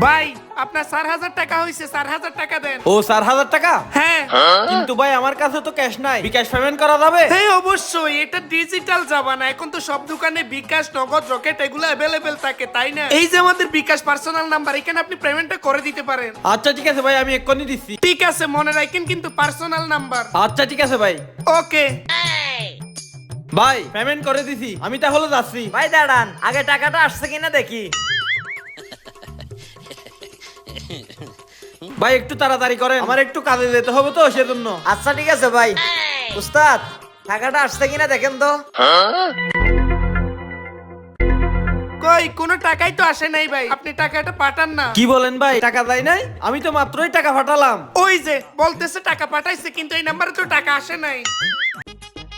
ভাই আপনার 4,000 টাকা হইছে, 4,000 টাকা দেন। ও 4,000 টাকা? হ্যাঁ কিন্তু ভাই আমার কাছে তো ক্যাশ নাই, বিকাশ পেমেন্ট করা যাবে? হ্যাঁ অবশ্যই, এটা ডিজিটাল জামানা, এখন তো সব দোকানে বিকাশ, নগদ, রকেট এগুলো অ্যাভেলেবেল থাকে, তাই না? এই যে আমাদের বিকাশ পার্সোনাল নাম্বার, এখানে আপনি পেমেন্টটা করে দিতে পারেন। আচ্ছা ঠিক আছে ভাই, আমি এক্ষুনি দিচ্ছি। ঠিক আছে, মনে রাখেন কিন্তু পার্সোনাল নাম্বার। আচ্ছা ঠিক আছে ভাই। ওকে ভাই পেমেন্ট করে দিছি, আমি তাহলে যাচ্ছি। ভাই দাঁড়ান, আগে টাকাটা আসছে কিনা দেখি। ভাই একটু তাড়াতাড়ি করেন, আমার একটু কাজে যেতে হবে তো সেজন্য। আচ্ছা ঠিক আছে ভাই। উস্তাদ, টাকাটা আসছে কিনা দেখেন তো। কই কোনো টাকাই তো আসে নাই ভাই, আপনি টাকাটা পাঠান না। কি বলেন ভাই, টাকা যায় নাই? আমি তো মাত্রই টাকা পাঠালাম। ওই যে বলতেছে টাকা পাঠাইছে, কিন্তু এই নাম্বারে তো টাকা আসে নাই।